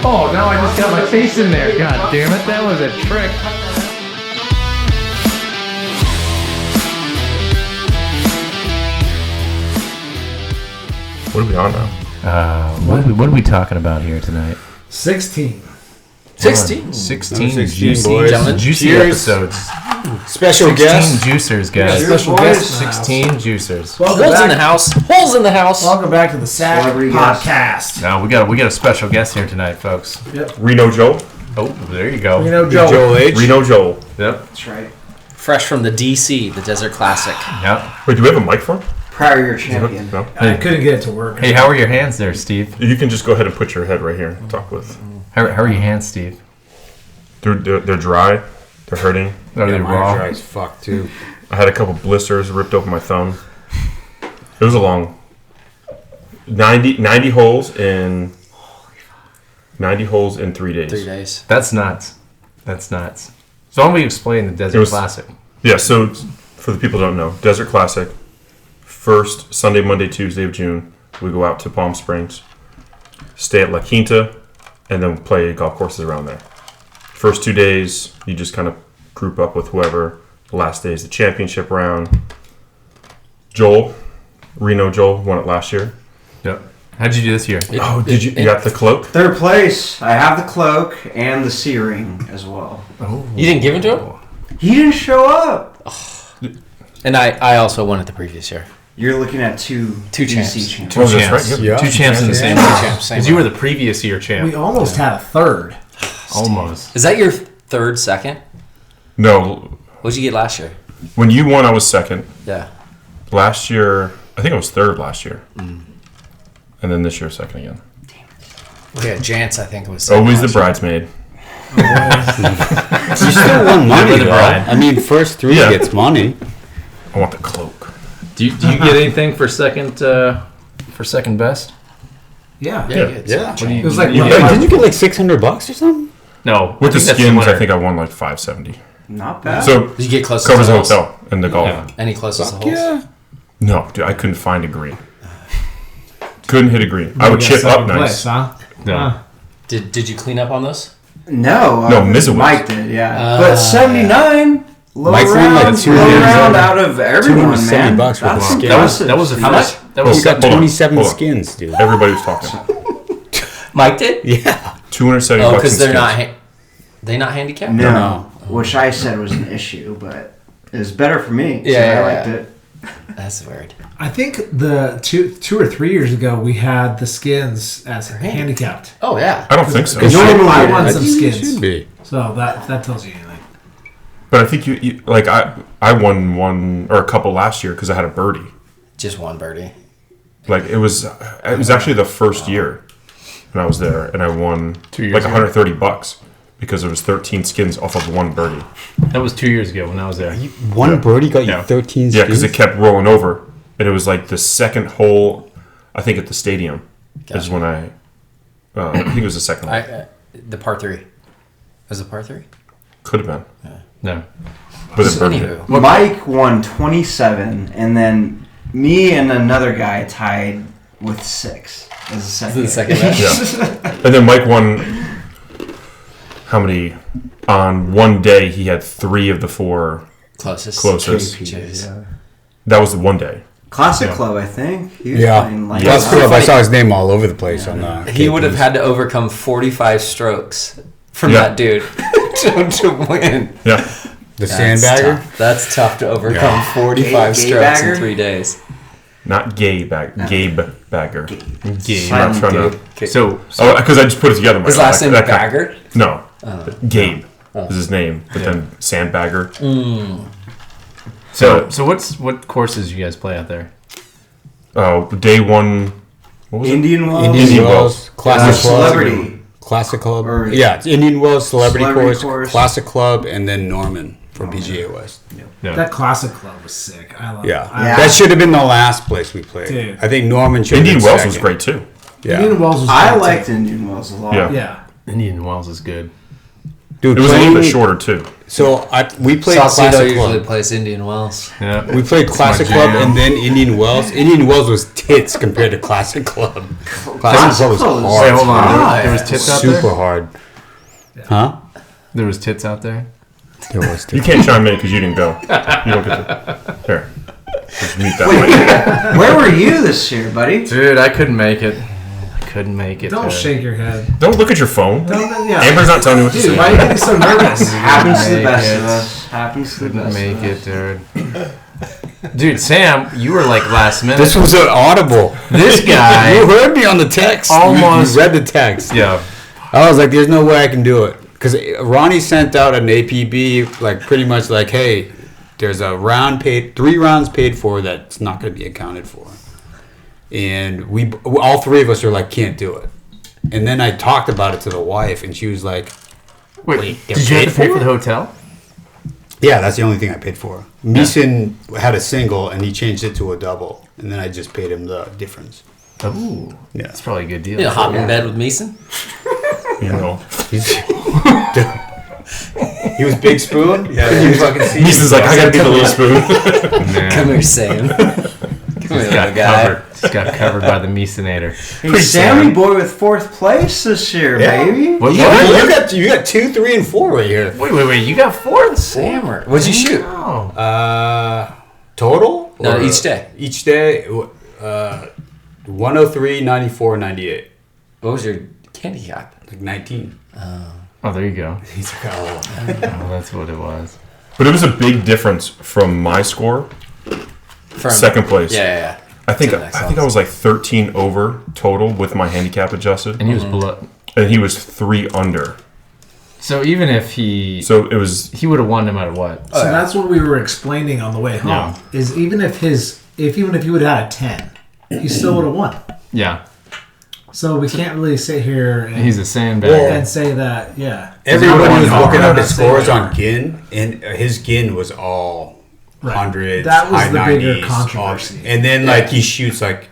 Oh, now I just got my face in there. God damn it, that was a trick. What are we on now? What are we talking about here tonight? 16. 16 juicy, boys. juicy Cheers. episodes. Special 16 guest. juicers, guys. Special guest. 16 juicers. Welcome back. Holes in the house. Welcome back to the SAC Celebrity podcast. Now we got a special guest here tonight, folks. Yep. Reno Joel. Oh, there you go. Reno Joel. H. Reno Joel. Yep. That's right. Fresh from the DC, the Desert Classic. Yep. Wait, do we have a mic for him? Prior year champion. No. I couldn't get it to work. Hey, how are your hands there, Steve? You can just go ahead and put your head right here and talk with. How are your hands, Steve? They're dry. They're hurting. Are they raw? Dry as fuck too. I had a couple blisters ripped open my thumb. It was a long 90 holes in 3 days. 3 days. That's nuts. So why don't we explain the Desert Classic? Yeah, so for the people who don't know, Desert Classic, first Sunday, Monday, Tuesday of June, we go out to Palm Springs, stay at La Quinta, and then play golf courses around there. First 2 days, you just kind of group up with whoever. The last day is the championship round. Reno Joel, won it last year. Yep. How'd you do this year? Did you got the cloak? Third place. I have the cloak and the C ring as well. Oh. You didn't give it to him? He didn't show up. And I also won it the previous year. You're looking at two champs. DC champs. Two Oh, that's champs. right. Yeah. Two champs in the same Two year. champs, same Because you one. were the previous year champ. We almost had a third. Almost. Is that your third, second? No, What'd you get last year? when you won, I was second. Yeah. Last year, I think I was third last year. And then this year, second again. Yeah, Jance, I think, was Always the last year. bridesmaid. You still won money, Never the though. bride. I mean, first three Yeah. gets money. I want the cloak. Do you get anything for second best? Yeah. Yeah, yeah. Yeah. It was like, You what, did. Didn't you get like $600 or something? No. With the that's skins, winner. I think I won like $570. Not bad. So Did you get close covers to the the holes? hotel and the golf. Yeah. Any closest to Fuck holes? yeah. No, dude, I couldn't find a green. Couldn't hit a green. I would you chip got up second nice. place, huh? No. Huh. Did you clean up on those? no, Mizza Mike was. did, yeah. But 79, low Mike won like round, $200 low round out of everyone, $270 man. bucks for That's the skin. impressive. That was a How much? That Oh, was You got hold on, 27 hold on. skins, dude. Everybody was talking. Mike did? Yeah. 270 Oh, bucks because in they're not skins. they not handicapped? No, which I said was an issue, but it was better for me. Yeah, so I yeah, liked yeah. it. That's weird. I think the two or 3 years ago we had the skins as handicapped. Oh yeah. I don't think so. Because Normally I it won is. some I think it skins. should be. So that tells you anything. But I think you like I won one or a couple last year because I had a birdie. Just one birdie. Like it was actually the first year when I was there, and I won 2 years like ago. $130 because there was 13 skins off of one birdie. That was 2 years ago when I was there. One birdie got you Yeah. 13 skins? Yeah, because it kept rolling over, and it was like the second hole, I think at the stadium is Gotcha. when I think it was the second hole. The par 3. Was it par 3? Could have been, No. but it birdie. Anywho. Mike won 27, and then me and another guy tied with 6 as a second. The second best. Yeah. And then Mike won. How many? On one day, he had 3 of the 4 Closest. closest. Jeez. That was the one day. Classic Yeah. Club, I think. He was Yeah. playing like That's Yeah. cool. I funny. saw his name all over the place on that. He would have had to overcome 45 strokes from Yeah. that dude to win. Yeah. The That's sandbagger? tough. That's tough to overcome Yeah. 45 Gay strokes bagger? in 3 days. Not Gabe Bagger. Gabe. I'm not trying to. So Oh, because I just put it together. His last name is Bagger? No. Gabe is his name, but then Sandbagger. so what courses you guys play out there? Day one. What was it? Indian Wells. Indian Wells, Wells. Classic Club. Celebrity. Classic Club. Or- Yeah, it's Indian Wells, Celebrity Celebrity Course, Course. Classic Club, and then Norman for PGA West. No. That classic club was sick. I love Yeah. it. Yeah. That should have been the last place we played. Dude. I think Norman should Indian have been Wells was second. great too. Yeah. Indian Wells was I great, liked too. Indian Wells a lot. Yeah. Yeah. Indian Wells is good. Dude, It was a little bit playing shorter too. So we played Saucedo Classic usually Club. plays Indian Wells. Yeah. We played Classic my Club jam. and then Indian Wells. Indian Wells was tits compared to Classic Club. Classic Club was Club was- Wait, hard. hold on. Right. There was tits out Super there? hard. Huh? There was tits out there? There was You tits. can't chime in because you didn't go. You don't get to. Here. Just mute that way. Where were you this year, buddy? Dude, I couldn't make it. Couldn't make it. Don't shake your head. Don't look at your phone. Yeah. Amber's not telling you what to Dude, say. why are you getting so nervous? Happens to the Make best it. of us. Happens to the Couldn't best make of us. it, dude. Dude, Sam, you were like last minute. This was an audible. This guy. You heard me on the text. Almost- You read the text. Yeah. I was like, there's no way I can do it. Because Ronnie sent out an APB, like pretty much like, hey, there's a round paid, 3 rounds paid for that's not going to be accounted for. And we all 3 of us are like, can't do it. And then I talked about it to the wife, and she was like, Wait, they're did you have paid to pay for for the it? hotel? yeah, that's the only thing I paid for. Meeson had a single, and he changed it to a double. And then I just paid him the difference. Ooh, Yeah. that's probably a good deal. You know, hop in bed with Meeson. You know. He was Big Spoon? Yeah, you fucking see. He's like, I gotta be the little spoon. Come here, Sam. Come here, got little guy. covered. Just got covered by the Meesonator. Hey, Sammy boy with 4th place this year, Yeah. baby. What? You got 2, 3, and 4 right here. Wait. You got 4th? Sammer. What'd you shoot? Oh. Total? No, Or each day. Each day, 103, 94, 98. What was your handicap? Like 19. Oh, there you go. He's like, oh. Oh, that's what it was. But it was a big difference from my score. From, Second place. Yeah. I think To the next I was like 13 over total with my handicap adjusted, And he was below. and he was 3 under. So even if he So it was he would have won no matter what. So that's what we were explaining on the way home. Yeah. Is even if he would have had a 10, he still would have won. Yeah, So we can't really sit here and, he's a sandbagger. and say that. Yeah. Everybody was Everyone looking up his knows. scores on Gin, and his Gin was all Right. hundreds, That was high the bigger 90s, controversy. and then like he shoots like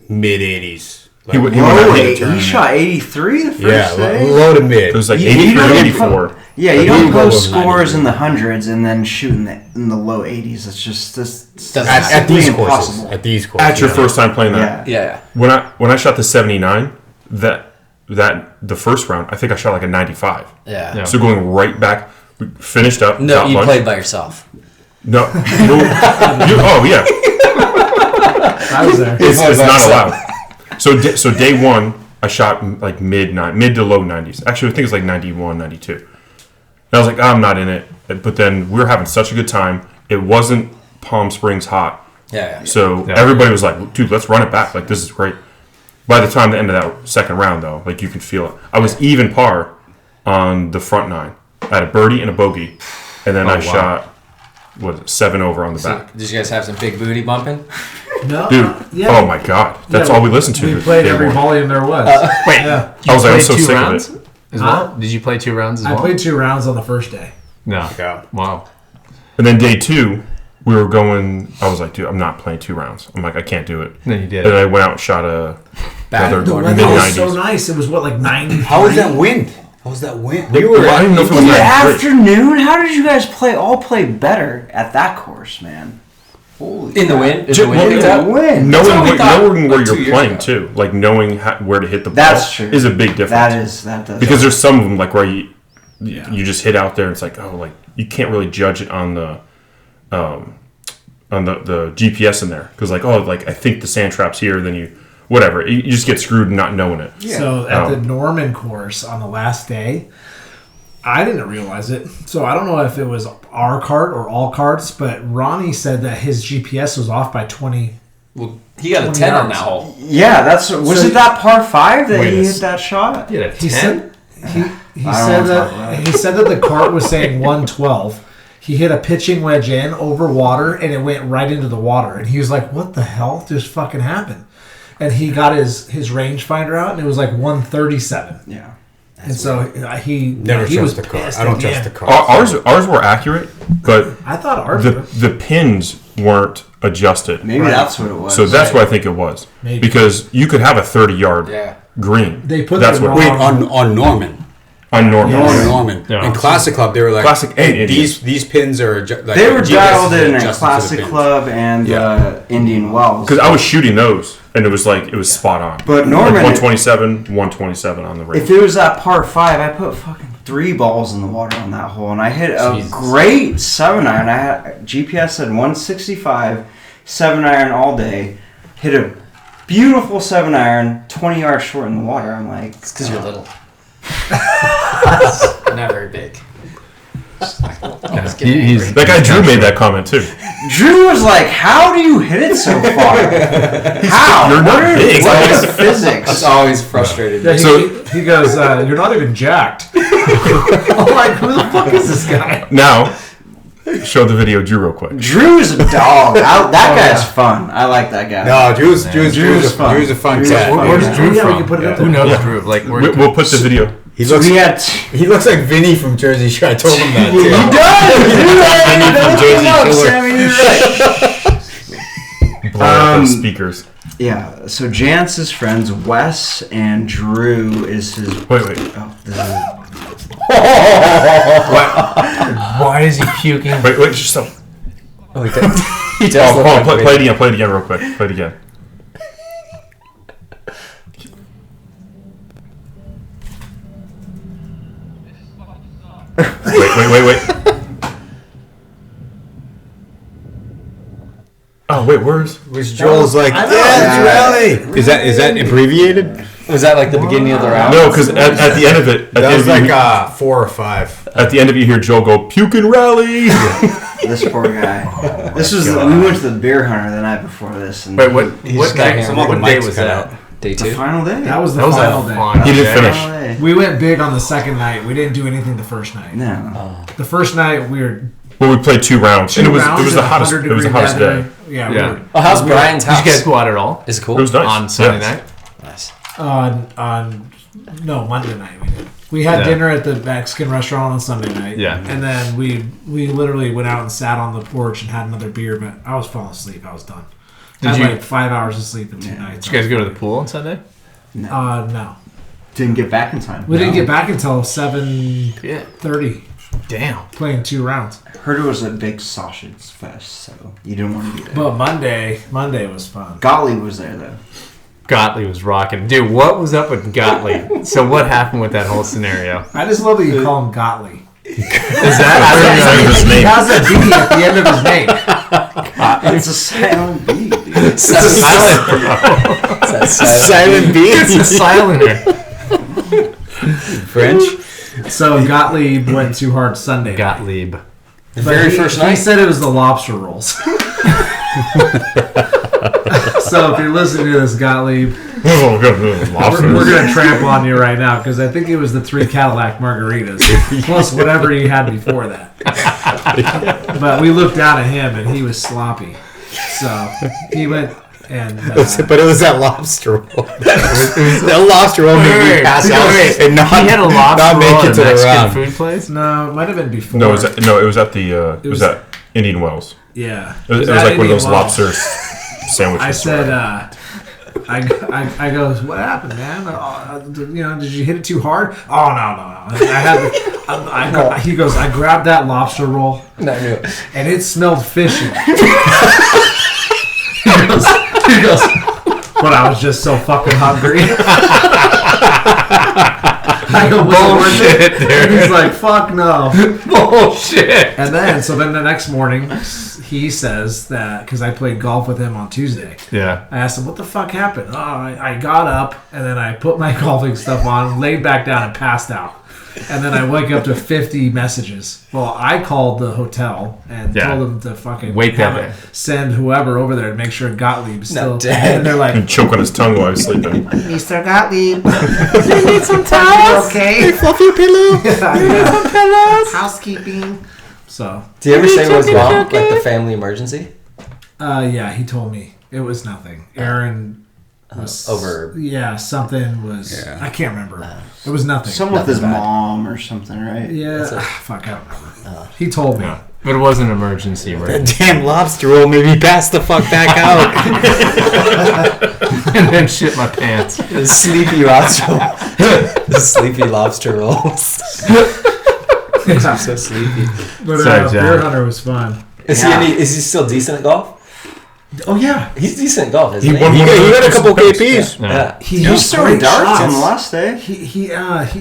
mid 80s. Like, He would low not to hit a mid. He shot 83 the first Yeah, day. low to mid. it was like You 83 don't 84. Yeah, you But don't he post was scores 93. in the hundreds and then shoot in the low 80s. It's just at these courses. impossible. At these courses. At your first time playing that, Yeah. Yeah. when I shot the 79, that the first round, I think I shot like a 95. Yeah. Yeah. So going right back, we finished up. No, top you bunch. played by yourself. No, oh yeah, I was there. it's not allowed. So day 1, I shot like mid to low 90s. Actually, I think it's like 91, 92. And I was like, I'm not in it. But then we were having such a good time. It wasn't Palm Springs hot. Yeah. So Yeah. everybody was like, dude, let's run it back. Like, this is great. By the time the end of that second round, though, like, you can feel it. I was even par on the front 9. I had a birdie and a bogey. And then I wow. shot, 7 over on the So, back. did you guys have some big booty bumping? No. Dude, Yeah. oh my God. That's Yeah, all we listened to. We played day every 1. volume there was. Wait, Yeah. you I was like, I'm played so two sick of rounds it. as well? Did you play 2 rounds as I well? played 2 rounds on the first day. No. Yeah. Wow. And then day 2, we were going, I was like, dude, I'm not playing 2 rounds. I'm like, I can't do it. And then you did And it. I went out and shot another The mid weather was so 90s. nice. It was what, like 90. How was that wind? How was that wind? We were, I didn't know if it was In the 93. afternoon, how did you guys all play better at that course, man? Holy In the wind? Ju- well, picked yeah. up? win. That's what we thought, Knowing where like, 2 you're years playing ago. too, like knowing where to hit the ball, That's true. is a big difference. That does. Because there's some of them like where you just hit out there and it's like, oh, like you can't really judge it on the GPS in there because like, oh, like I think the sand trap's here, then you whatever, you just get screwed not knowing it. So at the Norman course on the last day, I didn't realize it. So I don't know if it was our cart or all carts, but Ronnie said that his GPS was off by 20. Well, he got a 20 10 on yards. that hole. Yeah, was So- it that par 5 that Wait he a hit that shot? You had a 10? He said he I said don't wanna talk about that he said that the cart was saying 112. He hit a pitching wedge in over water and it went right into the water. And he was like, "What the hell just fucking happened?" And he got his rangefinder out and it was like 137. Yeah. And so he Never he trust was the car. pissed I don't at trust the the end. car. Ours were accurate, but I thought ours the were. the pins weren't adjusted. Maybe Right. that's what it was. So that's what I think it was. Maybe. Because you could have a 30-yard Yeah. green. They put that's the what. wrong- Wait, on Norman. On Norman. Norman. Yeah. And Classic Club, they were like, Classic and hey, Indian. these pins are like They were GPS dialed is in at adjusted to the Classic pins. Club and Yeah. Indian Wells. Because I was shooting those, and it was spot on. But Like Norman, 127 on the range. if it was that par 5, I put fucking 3 balls in the water on that hole, and I hit a Jesus. great 7-iron. I had GPS said 165, 7-iron all day. Hit a beautiful 7-iron, 20 yards short in the water. I'm like, It's because you're little. Not very big. He's That guy Drew made that comment too. Drew was like, "How do you hit it so far? How? You're not big. What is It's physics?" always frustrated. Yeah, me. he goes, "You're not even jacked." I'm like, "Who the fuck is this guy?" Now, show the video, Drew, real quick. Drew's a dog. That guy's fun. I like that guy. No, Drew's Drew's fun. Drew's a fun Drew's cat. fun. Where's Yeah. Drew Yeah, we from? can put it up Who there. knows Drew? Like, We'll put the video. He So looks we had. he looks like Vinny from Jersey Shore. I told him that too. He does. Jersey Shore. Blow out those speakers. Yeah. So Jance's friends Wes and Drew is his. Wait. Oh, this is, Why is he puking? Wait, just stop. Oh, he does. He does Oh, look hold on, like play Vinny. it again real quick. Play it again. Wait. Oh, wait, where's... Which Joel's like, I know. yeah, it's rally. Is that abbreviated? Was that like the beginning of the round? No, because at the end of it... That was like 4 or 5. At the end of it, you hear Joel go, "Puke and rally!" this poor guy. This was. We went to the beer hunter the night before this. And Wait, what? He What just got day? hammered. What The day mic's was cut that? out. Day The 2. final day. That was the That was final a day. fun He didn't day. finish. Final day. We went big on the second night. We didn't do anything the first night. No. The first night we were Well, we played 2 rounds, and it was the hottest. It was the hottest day. Yeah. Yeah. We were, Oh, how's Brian's Did house? you guys go out at all Is it cool? It was nice on Sunday Yeah. night? Nice. no, Monday night we did. We had Yeah. dinner at the Mexican restaurant on Sunday night. Yeah. And then we literally went out and sat on the porch and had another beer, but I was falling asleep. I was done. I Did had you- like 5 hours of sleep in 2 nights. Did you guys go to the pool on Sunday? No. Didn't get back in time. We didn't get back until 7:30 Yeah. Damn. playing 2 rounds. Heard it was a big sausage fest, so you didn't want to be there. But Monday was fun. Gottlieb was there though. Gottlieb was rocking. Dude, what was up with Gottlieb? So what happened with that whole scenario? I just love that you call him Gottlieb. Is that His He name. has a B at the end of his name. It's a silent B, dude. it's a silent, bro. That's Silent B. It's a silener. French. So Gottlieb went too hard Sunday. Gottlieb. The very first He night. said it was the lobster rolls. So if you're listening to this, Gottlieb, Oh, good. Lobsters. we're gonna tramp on you right now because I think it was the 3 Cadillac margaritas plus whatever he had before that. But we looked down at him and he was sloppy. So he went and But it was that lobster roll. That lobster roll made me Wait, pass out and not, he had a lobster not roll make at it a to the Mexican round. food place? no, it might have been before. No, it was at the. It was was- at Indian Wells. Yeah, It was at like one of Indian those Wells. lobster sandwiches. I said, I goes, what happened, man? Did you hit it too hard? Oh no. He goes, I grabbed that lobster roll No, I knew it. and it smelled fishy. he goes, but I was just so fucking hungry. I go, Bullshit, bullshit, and he's like, fuck no. Bullshit. And then the next morning, he says that because I played golf with him on Tuesday. Yeah. I asked him, what the fuck happened? Oh, I got up and then I put my golfing stuff on, laid back down and passed out. And then I wake up to 50 messages. Well, I called the hotel and Yeah. told them to fucking Wake that day. send whoever over there to make sure Gottlieb's still Not dead. And they're like, and choke on his tongue while he's sleeping. Mr. Gottlieb, you need some towels? Okay. Fluffy pillow. Some pillows. Housekeeping. So, Did you ever say what was wrong? Like the family emergency? yeah, he told me it was nothing. Aaron was Over. Yeah, something was. Yeah. I can't remember. It was nothing. Someone with his Nothing bad. mom or something, right? Yeah, That's it. fuck, I don't remember. He told me. But it was an emergency, right? That damn lobster roll made me pass the fuck back out. and then shit my pants. The sleepy lobster. The sleepy lobster rolls. I'm so sleepy. But Sorry, John. Beer Hunter was fun. Is he still decent at golf? Oh yeah, He's decent at golf, isn't He he? won He one of got a those couple best. KPs. No. Yeah. he was throwing great darts on shots. the last day.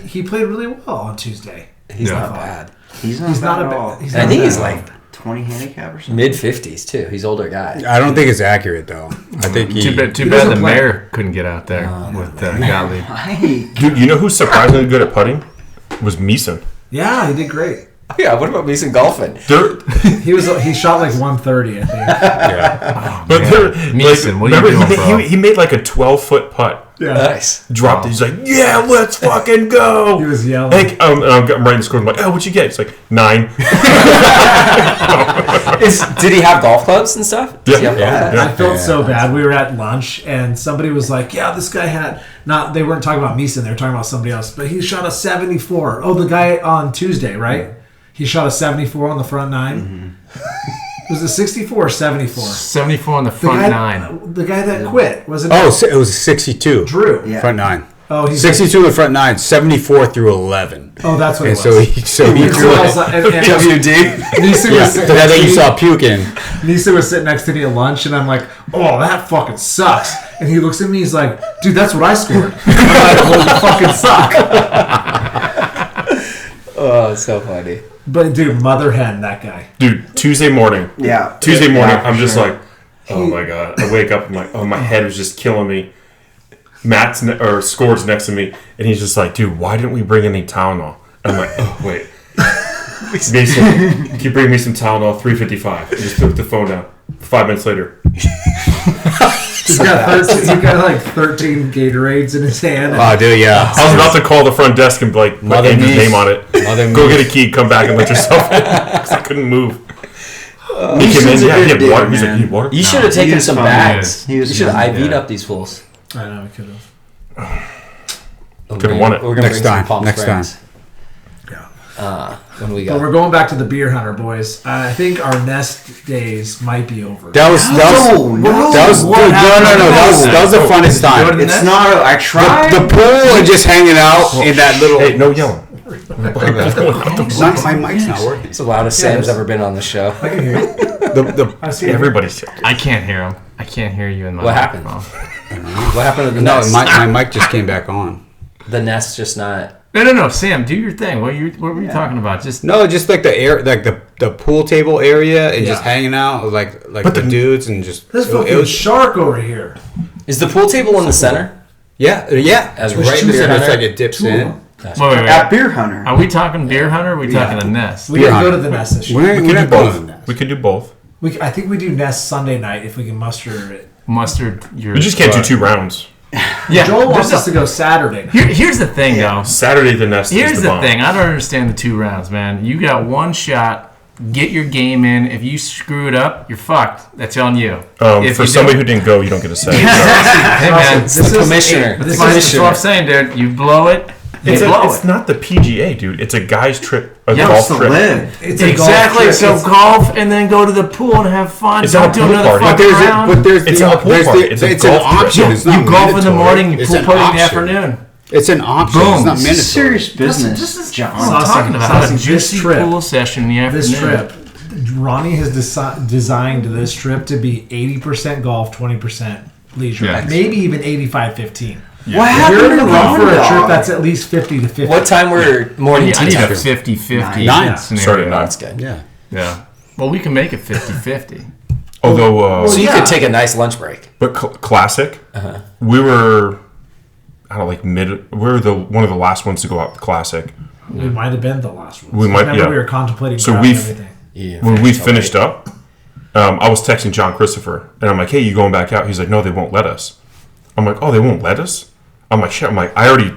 He played really well on Tuesday. He's Yeah. not bad. He's not He's bad not at a all. bad. He's And I not think bad. he's like 20 handicap or something. mid-50s, too. He's older guy. I don't think it's accurate though. I think he. Too bad He the doesn't play. mayor couldn't get out there with Gottlieb. Hey, Dude, you know who's surprisingly good at putting? Was Meeson. Yeah, he did great. Yeah, what about Mason golfing? He shot like 130, I think. Yeah. But man. they're, Meeson, what are you remember, doing, bro? he made like a 12-foot putt. Yeah, Nice. Dropped it. He's like, yeah, let's fucking go. he was yelling. Like, I'm writing the score. I'm like, oh, what'd you get? It's like 9. Did he have golf clubs and stuff? Does he have golf Yeah. clubs? I felt so bad. We were at lunch and somebody was like, "Yeah, this guy had not." They weren't talking about Meeson; they were talking about somebody else. But he shot a 74. Oh, the guy on Tuesday, right? He shot a 74 on the front 9. Was it 64 or 74? 74 on the The front guy, 9. the guy that quit wasn't Oh, it? it was 62. Drew. Yeah. Front 9. Oh, he's 62 in the front 9. 74 through 11. Oh, that's what And it was. so he And drew so I it. was like- and WD. Nisa Yeah, was so sitting that next thing to you me. saw puking. Nisa was sitting next to me at lunch, and I'm like, "Oh, that fucking sucks." And he looks at me, he's like, "Dude, that's what I scored." I'm like, "Well, you fucking suck." Oh, it's so funny. But dude, mother hen, that guy. Dude, Tuesday morning, yeah. Tuesday morning, Yeah, for I'm just sure. like, oh my God. I wake up, I'm like, oh, my head was just killing me. Scores next to me, and he's just like, dude, why didn't we bring any Tylenol? I'm like, oh, wait. Mason, can you bring me some Tylenol? 3:55. I just took the phone down. 5 minutes later. He's got like 13 Gatorades in his hand. Oh, dude, yeah. I was about to call the front desk and be like, put Mother Andrew's Meese. name on it. Mother Go Meese. get a key, come back and let yourself in. Because I couldn't move. He came in, Meeson's a yeah, he good had water. dude, He's like, man. you need water? You should have taken was some fun. bags. He was You should have fun. IV'd Yeah. up these fools. I know, he could have. Could've won it. We're gonna Next bring some time, Palm next Springs. Yeah. When we But got we're going back to the beer hunter, boys. I think our nest days might be over. That was No, that was what dude, no. happened? That was the funnest time. It's not. I tried. The pool and just hanging out in that little. Hey, no yelling. My mic's not working. it's the loudest Sam's ever been on the show. I can hear you. The I see it. Everybody's I can't hear him. I can't hear you in my What happened? microphone. What happened to the no, nest? my mic just came back on. The nest's just not. No, Sam, do your thing. What were you talking about? Just No, just like the air, like the pool table area, and just Yeah. hanging out, like the dudes, and just This it fucking was shark over here. Is the pool table in the center? yeah. As It's right Beer there. Hunter? It's like it dips Two of in. them. wait. At Beer Hunter. Are we talking deer hunter? Or are we talking a nest? We Beer gotta go hunter. to the nest this year. We're We could do not going to both. that. We could do both. I think we do nest Sunday night if we can muster it. Mustard. Your We just can't do 2 rounds. Yeah. Joel wants there's us to go Saturday. Here's the thing, though. Saturday the nest Here's is the bomb. thing. I don't understand the 2 rounds, man. You got one shot. Get your game in. If you screw it up, you're fucked. That's on you. If For you somebody don't- who didn't go, you don't get a say. Hey, man. This It's the is- commissioner. That's It's what commissioner. I'm saying, dude. You blow it. You blow It's it. not the PGA, dude. It's a guy's trip, a Yeah, golf It's to trip. live. It's a Exactly. golf trip. So It's- golf and then go to the pool and have fun. It's Don't not a do pool another party. fucking round. It's not a pool there's party. the- It's a an golf trip. option. It's not you golf in the mandatory. morning. You It's pool an party in the option. afternoon. It's an option. Boom. It's not mandatory. Serious business, This is John. what I'm talking about. Saucy, A this juicy trip- pool session in the afternoon. This trip, Ronnie has designed this trip to be 80% golf, 20% leisure. Yeah. Maybe even 85-15. What If happened you're to looking for a Round trip Dog? that's at least 50 to 50. What time were morning I need a teachers? 50-50 Nine. scenario. Start at 9. That's good. Yeah. Yeah. Well, we can make it 50-50. Although, So you Yeah. could take a nice lunch break. but classic, we were, I don't know, like we were one of the last ones to go out the classic. We might have been the last one. We might- Remember yeah. we were contemplating So grabbing we've- everything. Yeah, When we finished up, I was texting John Christopher, and I'm like, hey, you going back out? He's like, no, they won't let us. I'm like, oh, they won't let us? I'm like, shit. I'm like, I already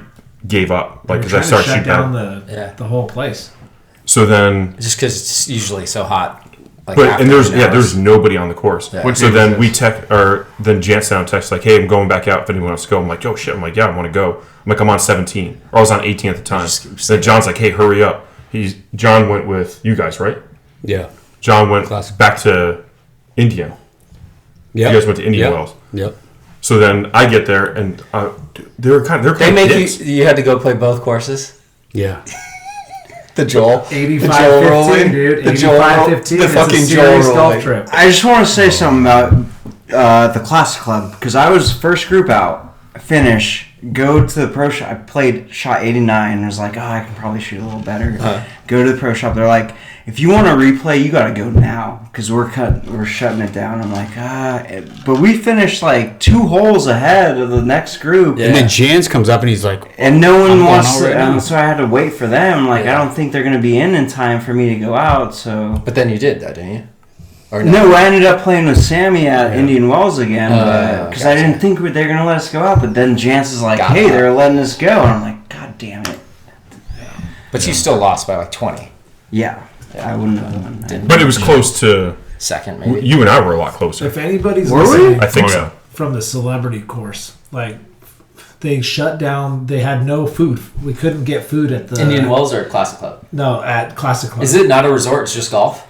gave up, like, We're because I trying to started shut shooting down out. the whole place. So then, Just because it's usually so hot. Like but after and there's 8 hours. there's nobody on the course. Yeah. So then then Janstown texts like, hey, I'm going back out if anyone wants to go. I'm like, oh shit. I'm like, yeah, I want to go. I'm like, I'm on 17, or I was on 18 at the time. Then John's like, hey, hurry up. John went with you guys, right? Yeah. John went Classic. back to India. Yep. You guys went to Indian Yep. Wells. Yep. So then I get there and they're kind They of make dicks. you had to go play both courses. Yeah. The Joel. 85-15, dude. The Joel 85-15. The It's fucking a serious Joel golf rolling. trip. I just want to say something about the Classic Club because I was first group out, finish, go to the pro shop. I shot 89 and was like, oh, I can probably shoot a little better. Go to the pro shop. They're like, if you want to replay, you got to go now because we're shutting it down. I'm like, but we finished like 2 holes ahead of the next group. And then Jans comes up and he's like, And no one I'm going wants out to, right now. so I had to wait for them. Like, Yeah. I don't think they're going to be in time for me to go out, so. But then you did that, didn't you? Or No, I ended up playing with Sammy at Indian Wells again because I gotcha. didn't think they were going to let us go out. But then Jance is like, Got hey, out. they're letting us go. And I'm like, God damn it. But you still lost by like 20. Yeah, I wouldn't have won. But it was close to. Second, maybe. You and I were a lot closer. If anybody's Were we? listening I think Oh, so. yeah. from the celebrity course, like they shut down. They had no food. We couldn't get food at the Indian Wells or Classic Club? No, at Classic Club. Is it not a resort? It's just golf.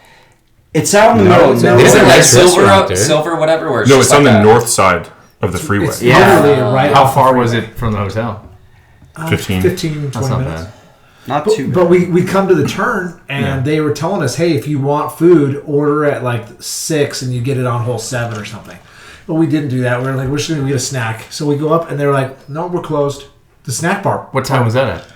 It's out in the No, middle of it's a- nowhere. It's Is a it like nice silver, restaurant there. silver, whatever? Where No, just it's on like the a- north side of the freeway. It's Yeah. literally right How off far the was freeway. it from the hotel? 15. 15, 20 That's not minutes. bad. Not too bad. But we come to the turn and they were telling us, hey, if you want food, order at like 6 and you get it on hole 7 or something. But we didn't do that. We were like, we're just going to get a snack. So we go up and they're like, no, we're closed. The snack bar. What time was that at?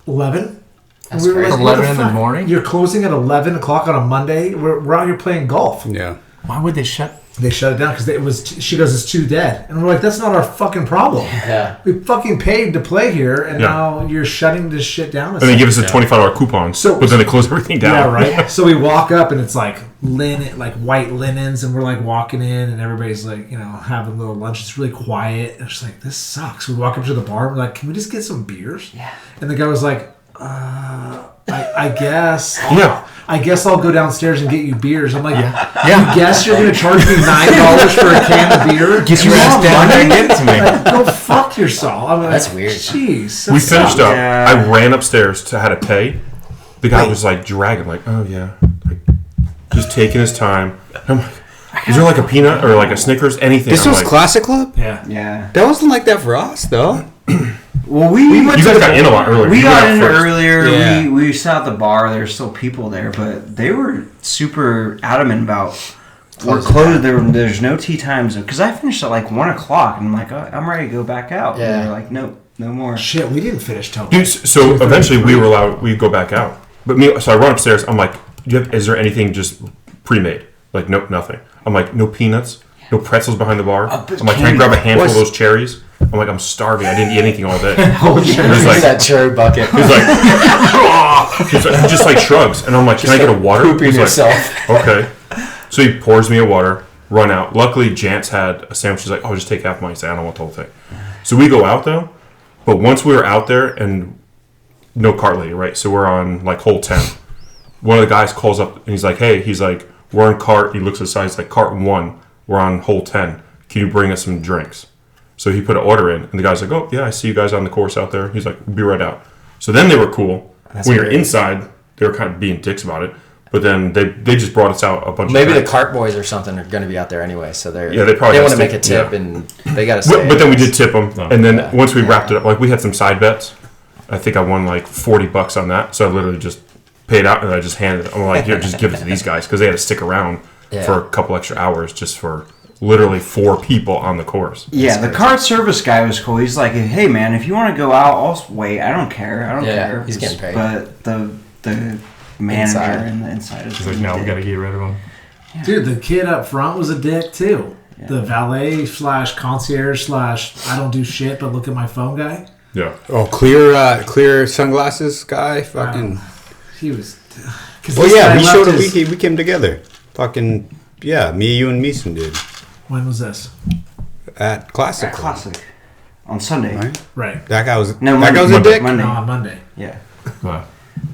11. That's And we were crazy. what 11 in the fuck? morning? You're closing at 11 o'clock on a Monday. We're out here playing golf. yeah. Why would they shut? They shut it down because it was. She goes, it's too dead, and we're like, that's not our fucking problem. Yeah. We fucking paid to play here, and Yeah. now you're shutting this shit down. And they give us a $25 coupon, So- but then they close everything down. Yeah, right. So we walk up, and it's like linen, like white linens, and we're like walking in, and everybody's like, having a little lunch. It's really quiet. And it's like, this sucks. We walk up to the bar, and we're like, can we just get some beers? Yeah. And the guy was like, I guess. Yeah. I guess I'll go downstairs and get you beers. I'm like, Yeah. you guess you're going to charge me $9 for a can of beer? Get your You ass want down there and money? get it to me. Like, go fuck yourself. I'm like, That's weird. Jeez. that We finished sucks. up. Yeah. I ran upstairs to how to pay. The guy Wait. was like dragging, like, oh yeah, like just taking his time. I'm like, is there like a peanut or like a Snickers, anything? This I'm was like, Classic Club? Yeah. Yeah. That wasn't like that for us, though. Well, we went You to guys got in a lot earlier. We You got went in out first. earlier. Yeah. We sat at the bar. There's still people there, but they were super adamant about we're closed. There's no tea times because I finished at like 1 o'clock and I'm like, oh, I'm ready to go back out. Yeah. And they're like, nope, no more. Shit, we didn't finish till. Dude, so eventually we were allowed. We go back out. But so I run upstairs. I'm like, is there anything just pre-made? Like, nope, nothing. I'm like, no peanuts, no pretzels behind the bar. I'm like, can I grab a handful of those cherries? I'm like, I'm starving. I didn't eat anything all day. He's like, that cherry bucket. he's like, he just like shrugs, and I'm like, can I get a water? Pooping He's like, yourself. okay. So he pours me a water, run out. Luckily, Jance had a sandwich. He's like, oh, just take half mine. He's like, I don't want the whole thing. So we go out though, but once we were out there and no cart lady, right? So we're on like hole 10. One of the guys calls up and he's like, hey, we're on cart. He looks at the side. He's like, cart 1. We're on hole 10. Can you bring us some drinks? So he put an order in, and the guy's like, oh, yeah, I see you guys on the course out there. He's like, we'll be right out. So then they were cool. When you're great. inside, they were kind of being dicks about it. But then they just brought us out a bunch Maybe of the times. cart boys or something are going to be out there anyway, so Yeah, they probably want have to make to- a tip yeah. and they got to stay. But then we did tip them. And then Yeah. once we wrapped it up, like we had some side bets. I think I won like $40 on that. So I literally just paid out and I just handed it. I'm like, here, just give it to these guys because they had to stick around Yeah. for a couple extra hours just for literally 4 people on the course. Yeah, the cart service guy was cool. He's like, hey man, if you want to go out, I'll wait. I don't care. I don't Yeah, care. he's getting paid. But the manager Inside. and the inside is He's like, no, we got to get rid of them. Dude, the kid up front was a dick too. The valet / concierge / I don't do shit but look at my phone guy. Yeah. Oh, clear sunglasses guy? Fucking. He was. Oh, yeah, we showed up. We came together. Fucking, yeah, me, you, and Meeson did. When was this? At Classic. classic on Sunday. Right? Right. That guy was, No, that Monday. guy was a dick? Monday. No, on Monday. Yeah. Wow.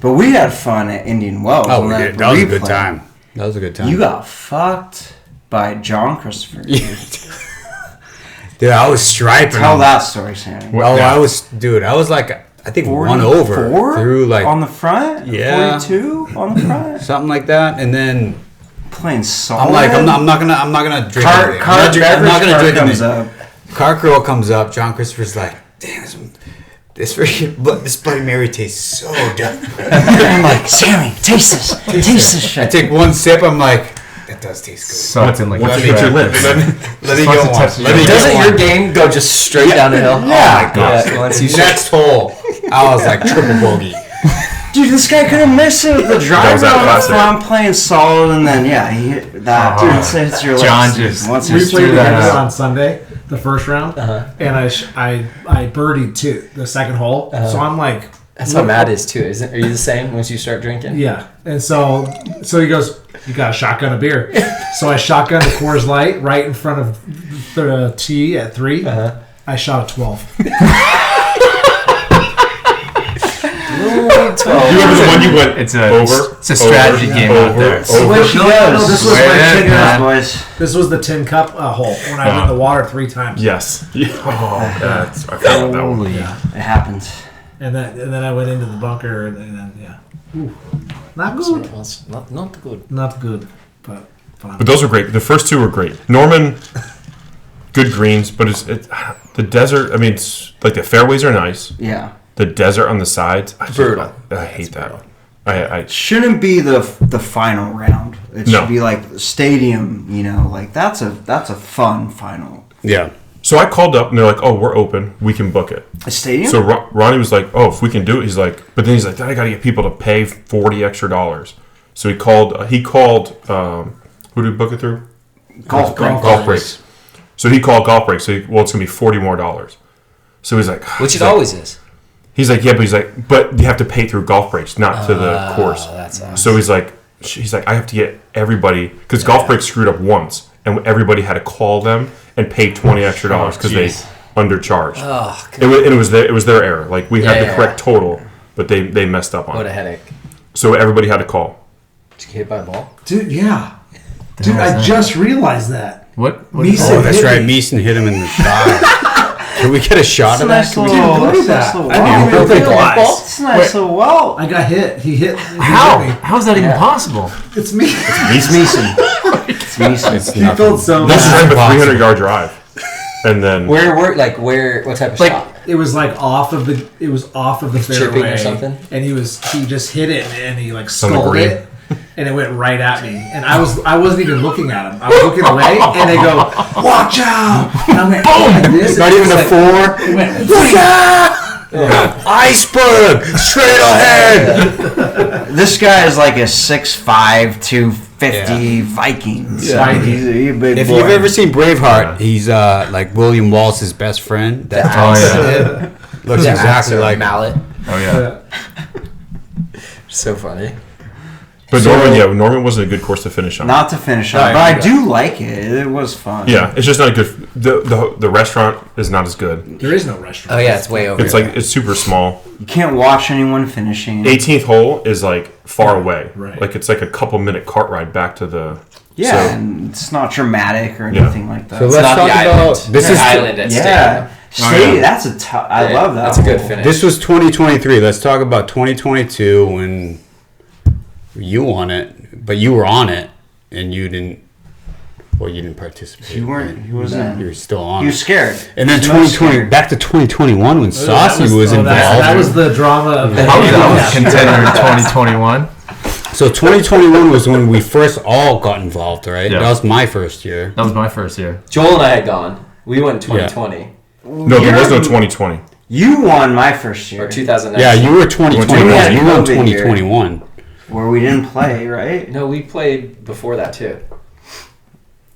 But we had fun at Indian Wells. Oh, on we that did. That was a good replay. time. That was a good time. You got fucked by John Christopher. Dude, I was striping. Tell him. that story, Sammy. Oh, I was like, I think 1 over 44 through like on the front. Yeah. 42 on the front. something like that, and then Playing solid. I'm like, I'm not gonna drink. Cart anything. I'm not beverage gonna cart drink comes anything. up. Cart girl comes up. John Christopher's like, damn, this Bloody Mary tastes so good. I'm like, Sammy, taste this. Taste this I shit. take one sip. I'm like, that does taste good. Something like Once that. you hit your lips. Let me Once go it on. touches Let me your- get Doesn't one. your game go just straight down the hill? Yeah. Oh my god. Once you Next hole, I was like triple bogey. Dude, this guy couldn't miss it with the driver that on the classic. front playing solid, and then, yeah, he hit that. Dude, it's your lips. John just- Once We you played that together out. on Sunday, the first round, and I birdied the second hole. So I'm like, That's how Matt is too, isn't? Are you the same once you start drinking? yeah. And so he goes, "You got a shotgun of beer." So I shotgunned a Coors Light right in front of the tee at 3. I shot a 12. You remember the one you went It's a over? it's a strategy game out there. So what she does. this was Wait, my tin man. cup. boys. This was the tin cup hole when I went in the water 3 times. Yes. Yeah. Oh, that's, I forgot about that one. Holy. It happens. And then I went into the bunker and then Ooh. Not good. Not good. Not good, but fun. But those were great. The first two were great. Norman, good greens, but the desert. I mean, it's like the fairways are nice. Yeah. The desert on the sides, Brutal. I hate that. I Shouldn't be the final round. It No. should be like the stadium, like that's a fun final. Yeah. so I called up and they're like, "Oh, we're open. We can book it." A stadium? So Ronnie was like, "Oh, if we can do it," he's like, but then he's like, "Then I got to get people to pay $40 extra." So he called. Who did we book it through? golf break. Golf breaks. So he called golf breaks. So it's gonna be $40 more. So he's like, Which he's it like- always is. He's like, yeah, but you have to pay through golf breaks, not to the course. That's awesome. So he's like, I have to get everybody because golf breaks screwed up once, and everybody had to call them and pay $20 extra because they jeez. undercharged. Oh, It was their error. Like we had Yeah, the yeah. correct total, but they messed up on what a it. headache. So everybody had to call. Did you get hit by a ball? Dude, yeah. The Dude, hell is I that? just realized that. What? Meeson Oh, that's hit right. me. Meeson hit him in the thigh. Can we get a shot of that? Nice Can we- little, look at that's that. a nice I little didn't well. even realize. It's a nice little well. I got hit. He hit me. How? How is that even possible? It's me. It's Meeson. It's Meeson. He felt so This is bad. a 300-yard drive, and then What type of shot? It was like off of the Chipping or fairway something? and he just hit it and he like the sculled green. it and it went right at me and I wasn't even looking at him. I was looking away and they go, "Watch out!" And I went, "Boom!" Like this. Not and even it a was 4. like- it went, "Watch out!" Iceberg! Straight ahead! This guy is like a 6'5", 250 Viking. So Yeah. he's a big If boy. you've ever seen Braveheart, he's like William Wallace's best friend. That Oh yeah. looks exactly like mallet. Oh yeah. So funny. but Norman wasn't a good course to finish on. Not to finish No, on, I but I agree do like it. It was fun. Yeah, it's just not a good. The restaurant is not as good. There is no restaurant. Oh yeah, it's way over. It's like it's super small. You can't watch anyone finishing. 18th hole is like far away. Right. Like it's like a couple minute cart ride back to the. Yeah, So, and it's not dramatic or Yeah. anything like that. So It's let's not talk the about island. this. The Is island at yeah, Stadium. That's a tough. I Yeah, love that. That's a good hole. finish. This was 2023. Let's talk about 2022 when you won it, but you were on it and you didn't. Well, you didn't participate. You weren't. He wasn't. You were still on He was it. scared. And then He was 2020, scared. back to 2021 when Saucy was involved. That was the drama of the How was that Yeah. contender in 2021? So 2021 was when we first all got involved, right? Yeah. That was my first year. That was my first year. Joel and I had gone. We went in 2020 No, there was no 2020. You won my first year, or 2019. Yeah, you were 2021. We had You won COVID year. 2021. where we didn't play, right? No, we played before that too.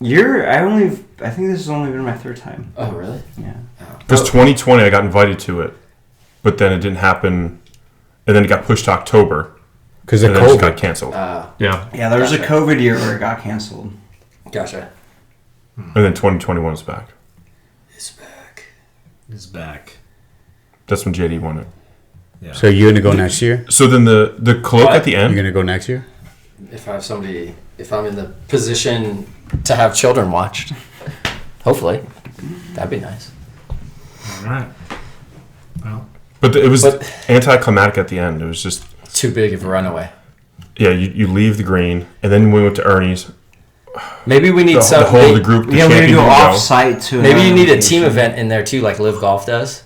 I think this has only been my third time. Oh really? Yeah. Because 2020, I got invited to it, but then it didn't happen, and then it got pushed to October, Because and of then it just got COVID. canceled. Yeah. Yeah, there was a Gotcha. COVID year where it got canceled. Gotcha. And then 2021 is back. It's back. is back. That's when JD won it. So you're going to go next year? So then the cloak What? at the You're end. going to go next year? If I'm in the position to have children watched, hopefully, that'd be nice. All right. Well, But it was But- anticlimactic at the end. It was just, Too big of a runaway. yeah, you leave the green, and then we went to Ernie's. Maybe we need the whole of the group. The Yeah, we need to champion go will off-site to. Maybe you need a location. team event in there too, like Live Golf does,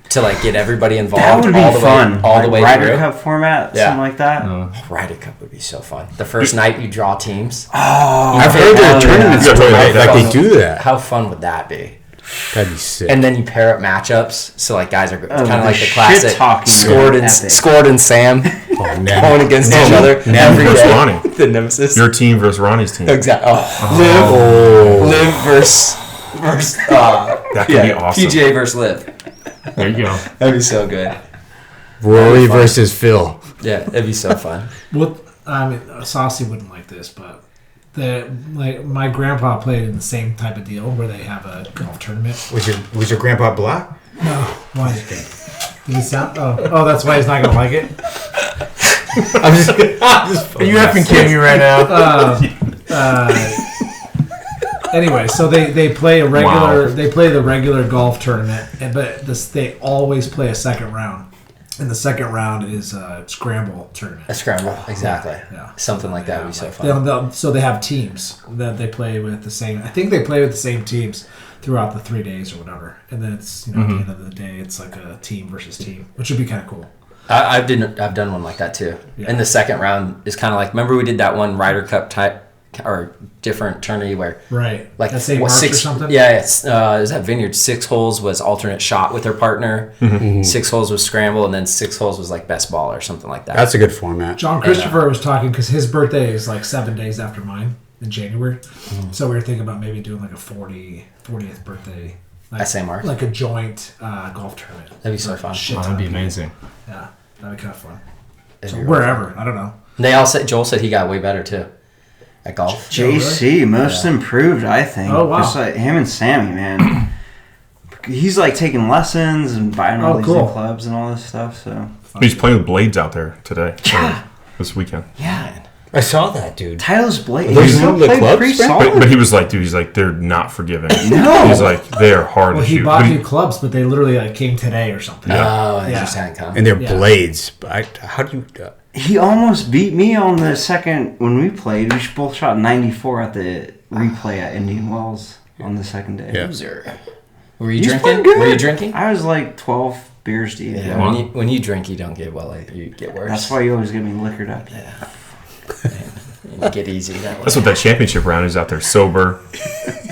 to like get everybody involved. That would be all the fun. way, all the way Ryder through. Cup format, Yeah. something like that. Ryder Cup would be so fun. The first night you draw teams. Oh, I've heard there are tournaments yeah. where Yeah. like they do that. How fun would that be? That'd be sick. And then you pair up matchups, so like guys are kind of the like the shit classic talking scored and epic. scored and Sam Oh, man. going against each other every versus day. Ronnie. The nemesis. Your team versus Ronnie's team. Exactly. Live versus That could be awesome. PGA versus Live. There you go. That'd be so good. Rory versus Phil. Yeah, it'd be so fun. What I mean, Saucy wouldn't like this, but my grandpa played in the same type of deal where they have a golf tournament. Was your grandpa black? Why? Did he sound? Oh, that's why he's not gonna like it. I'm just Are you effing kidding me right now? Anyway, so they play a regular. Wow. They play the regular golf tournament, but they always play a second round, and the second round is a scramble tournament. A scramble, exactly. Yeah. Something like that would be so fun. So they have teams that they play with the same. I think they play with the same teams throughout the 3 days or whatever, and then it's at the end of the day, it's like a team versus team, which would be kind of cool. I've done one like that too. Yeah. And the second round is kind of like, remember we did that one Ryder Cup type or different tourney where Right. like St. Mark's or something? Yeah, it's is that Vineyard 6 holes was alternate shot with their partner. 6 holes was scramble, and then 6 holes was like best ball or something like that. That's a good format. John Christopher was talking because his birthday is like 7 days after mine in January. So we were thinking about maybe doing like a 40th birthday. Like, At St. Mark's? Like a joint golf tournament. That'd be so fun. Shit Oh, that'd be ton. amazing. Yeah, that'd be kind of fun. It'd So be really wherever, I don't know. fun. They all said Joel said he got way better too at golf. JC, most improved, I think. Oh, wow. Just like him and Sammy, man. He's like taking lessons and buying all these cool. new clubs and all this stuff. So He's playing with blades out there today. This weekend. Yeah. I saw that, dude. Titleist Blade. Those He still are the played clubs, pretty man? solid. But he was like, dude, he's like, they're not forgiving. No. He's like, they are hard Well, to he shoot. bought But new clubs, but they literally like came today or something. Oh, they Yeah. just hadn't come. And they're Yeah. blades. How do you? He almost beat me on the second when we played. We both shot 94 at the replay at Indian Wells on the second day. Yeah. Loser. Were you He's drinking? playing good. Were you drinking? I was like 12 beers deep. Yeah. When you drink, you don't get well. You get worse. That's why you always get me liquored up. You get easy that way. that's what that championship round is out there. Sober,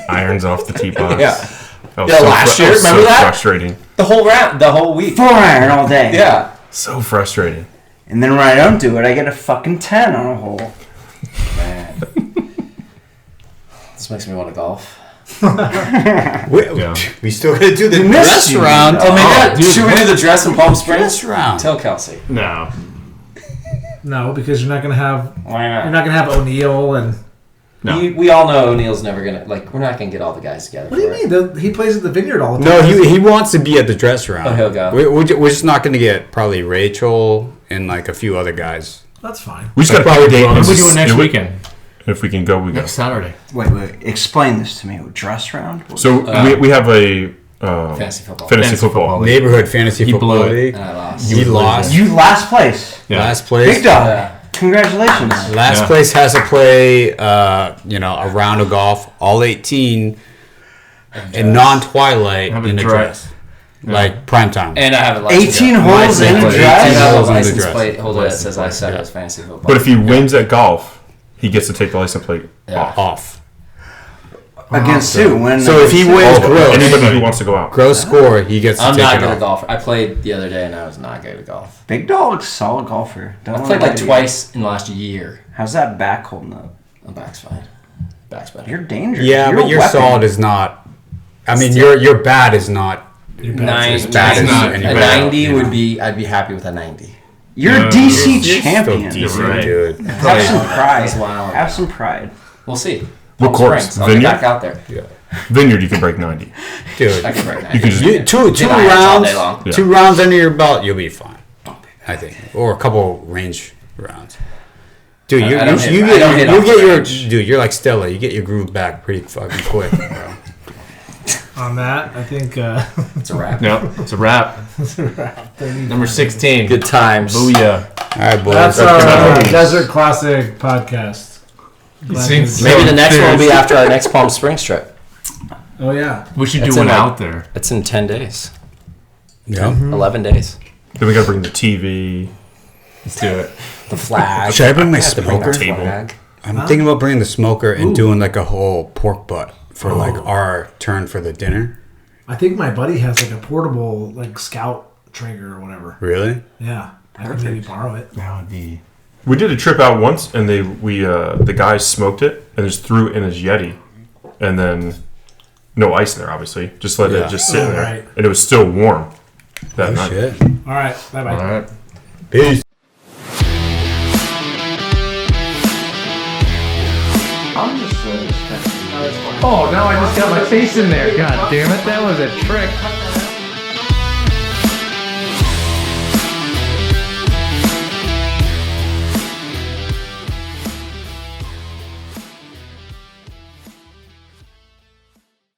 irons off the tee box. Yeah. That was Yeah, last that year, was remember so that? frustrating. The whole round, the whole week. 4 iron all day. Yeah. So frustrating. And then when I don't do it, I get a fucking 10 on a hole. Man. This makes me want to golf. We still gotta do the missed dress you. round. Oh, man. dude, Should we do the dress in Palm Springs? Dress round. Tell Kelsey. No. No, because you're not gonna have Why you're not gonna have O'Neal and No. We all know O'Neal's never going to, like, we're not going to get all the guys together. what do you mean? He plays at the Vineyard all the No, time. he wants to be at the dress round. Oh, he'll go. We're just not gonna get probably Rachel and like a few other guys. That's fine. We just got to pick a date. What and are we doing just next do it. weekend? If we can go, we go. Next Saturday. Wait. Explain this to me. Dress round? So we have a Fantasy football. fantasy football. Neighborhood fantasy He football blew it. league. And I lost. He lost. You last place. Yeah. Last place. Big dog. Yeah. Congratulations. Last Yeah. place has to play, a round of golf, all 18, and non-twilight Have a in a dress. dress, like prime time. And I have a license. 18 holes in a And I dress? have a Holes in the license dress. plate holder that says I said it was fantasy football. But if he wins at golf, he gets to take the license plate Yeah. off. Off. Against who? When So if he wins gross, Anybody who wants to go out. gross score, he gets to I'm take not it good at off. golf. I played the other day and I was not good at golf. Big dog's solid golfer. Don't I let played him like get you. twice in the last year. How's that back holding up? My back's fine. Back's better. You're dangerous. Yeah, You're but a your weapon. solid is not. I mean, your bad is not. Nine, bad as 90, any a better, 90 you would know. be. I'd be happy with a 90. You're a No, DC You're champion. still decent, right. dude. Have some pride. That's wild. Have some pride. We'll see. What Palm course? Springs. I'll get Vineyard? back out there. Vineyard, you can break 90. Dude, I can break 90. You can just you, two Get my hands all day rounds, long. Yeah. 2 rounds under your belt, you'll be fine. I think, or a couple range rounds. Dude, I you don't hit- you I don't hit get off the your range. dude. You're like Stella. You get your groove back pretty fucking quick, bro. On that, I think It's a wrap. No, it's a wrap. Number 16. Good times. Booyah. All right, boys. that's Okay. our Desert Classic podcast. Maybe the next one will be after our next Palm Springs trip. Oh yeah. We should It's do in one like- out there. It's in 10 days. Yeah. 11 days. Then we gotta bring the TV. Let's do it. The flag. Should I bring my have to bring smoker? the flag. I'm thinking about bringing the smoker and doing like a whole pork butt for like our turn for the dinner. I think my buddy has like a portable like scout trigger or whatever. Really? Yeah. I can maybe borrow it. That would be. We did a trip out once, and the guys smoked it and just threw it in his Yeti, and then no ice in there, obviously. Just let it just sit in there, right. and it was still warm that Oh night. shit. All right. Bye bye. All right. Peace. Oh, now I just got my face in there. God damn it. That was a trick.